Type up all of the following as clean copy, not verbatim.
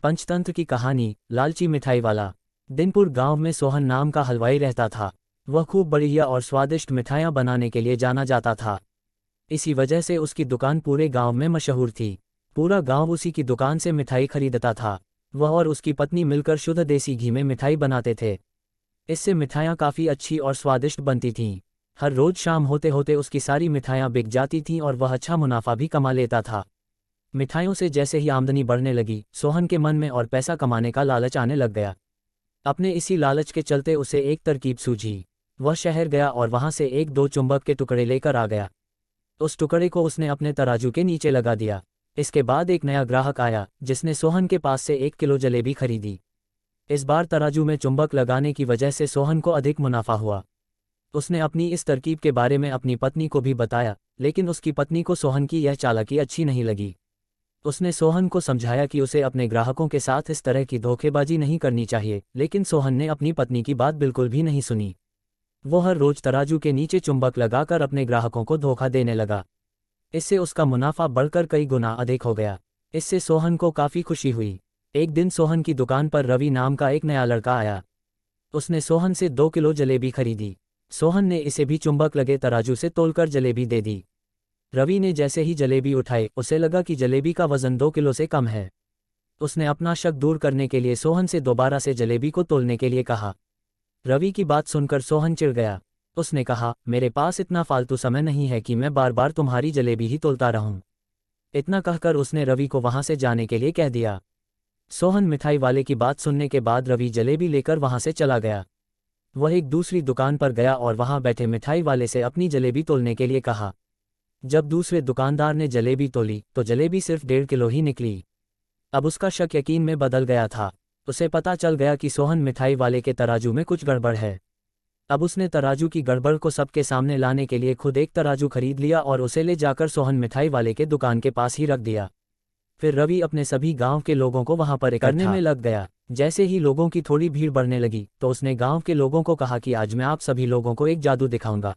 पंचतंत्र की कहानी। लालची मिठाई वाला। दिनपुर गांव में सोहन नाम का हलवाई रहता था। वह खूब बढ़िया और स्वादिष्ट मिठाइयाँ बनाने के लिए जाना जाता था। इसी वजह से उसकी दुकान पूरे गांव में मशहूर थी। पूरा गांव उसी की दुकान से मिठाई खरीदता था। वह और उसकी पत्नी मिलकर शुद्ध देसी घी में मिठाई बनाते थे। इससे मिठाइयाँ काफ़ी अच्छी और स्वादिष्ट बनती थीं। हर रोज शाम होते होते उसकी सारी मिठाइयाँ बिक जाती थीं और वह अच्छा मुनाफा भी कमा लेता था। मिठाइयों से जैसे ही आमदनी बढ़ने लगी, सोहन के मन में और पैसा कमाने का लालच आने लग गया। अपने इसी लालच के चलते उसे एक तरकीब सूझी। वह शहर गया और वहां से एक दो चुंबक के टुकड़े लेकर आ गया। उस टुकड़े को उसने अपने तराजू के नीचे लगा दिया। इसके बाद एक नया ग्राहक आया, जिसने सोहन के पास से 1 किलो जलेबी खरीदी। इस बार तराजू में चुंबक लगाने की वजह से सोहन को अधिक मुनाफा हुआ। उसने अपनी इस तरकीब के बारे में अपनी पत्नी को भी बताया, लेकिन उसकी पत्नी को सोहन की यह चालाकी अच्छी नहीं लगी। उसने सोहन को समझाया कि उसे अपने ग्राहकों के साथ इस तरह की धोखेबाजी नहीं करनी चाहिए, लेकिन सोहन ने अपनी पत्नी की बात बिल्कुल भी नहीं सुनी। वो हर रोज तराजू के नीचे चुंबक लगाकर अपने ग्राहकों को धोखा देने लगा। इससे उसका मुनाफा बढ़कर कई गुना अधिक हो गया। इससे सोहन को काफ़ी खुशी हुई। एक दिन सोहन की दुकान पर रवि नाम का एक नया लड़का आया। उसने सोहन से 2 किलो जलेबी खरीदी। सोहन ने इसे भी चुंबक लगे तराजू से तोलकर जलेबी दे दी। रवि ने जैसे ही जलेबी उठाई, उसे लगा कि जलेबी का वजन 2 किलो से कम है। उसने अपना शक दूर करने के लिए सोहन से दोबारा से जलेबी को तोलने के लिए कहा। रवि की बात सुनकर सोहन चिढ़ गया। उसने कहा, मेरे पास इतना फालतू समय नहीं है कि मैं बार बार तुम्हारी जलेबी ही तोलता रहूं। इतना कहकर उसने रवि को वहां से जाने के लिए कह दिया। सोहन मिठाई वाले की बात सुनने के बाद रवि जलेबी लेकर वहां से चला गया। वह एक दूसरी दुकान पर गया और वहां बैठे मिठाई वाले से अपनी जलेबी तोलने के लिए कहा। जब दूसरे दुकानदार ने जलेबी तोली तो जलेबी सिर्फ 1.5 किलो ही निकली। अब उसका शक यकीन में बदल गया था। उसे पता चल गया कि सोहन मिठाई वाले के तराजू में कुछ गड़बड़ है। अब उसने तराजू की गड़बड़ को सबके सामने लाने के लिए खुद एक तराजू खरीद लिया और उसे ले जाकर सोहन मिठाई वाले के दुकान के पास ही रख दिया। फिर रवि अपने सभी गांव के लोगों को वहां पर इकट्ठा करने में लग गया। जैसे ही लोगों की थोड़ी भीड़ बढ़ने लगी तो उसने गांव के लोगों को कहा कि आज मैं आप सभी लोगों को एक जादू दिखाऊंगा।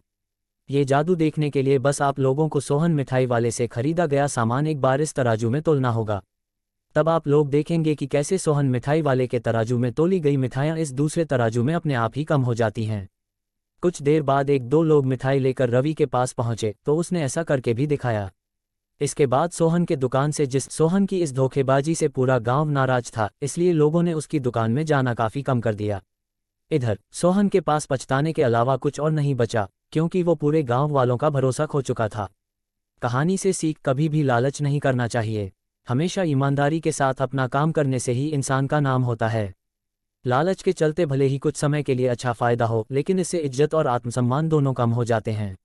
ये जादू देखने के लिए बस आप लोगों को सोहन मिठाई वाले से खरीदा गया सामान एक बार इस तराजू में तोलना होगा। तब आप लोग देखेंगे कि कैसे सोहन मिठाई वाले के तराजू में तोली गई मिठाइयाँ इस दूसरे तराजू में अपने आप ही कम हो जाती हैं। कुछ देर बाद एक दो लोग मिठाई लेकर रवि के पास पहुंचे तो उसने ऐसा करके भी दिखाया। इसके बाद सोहन के दुकान से सोहन की इस धोखेबाजी से पूरा गांव नाराज था, इसलिए लोगों ने उसकी दुकान में जाना काफ़ी कम कर दिया। इधर सोहन के पास पछताने के अलावा कुछ और नहीं बचा, क्योंकि वो पूरे गांव वालों का भरोसा खो चुका था। कहानी से सीख, कभी भी लालच नहीं करना चाहिए। हमेशा ईमानदारी के साथ अपना काम करने से ही इंसान का नाम होता है। लालच के चलते भले ही कुछ समय के लिए अच्छा फायदा हो, लेकिन इससे इज्जत और आत्मसम्मान दोनों कम हो जाते हैं।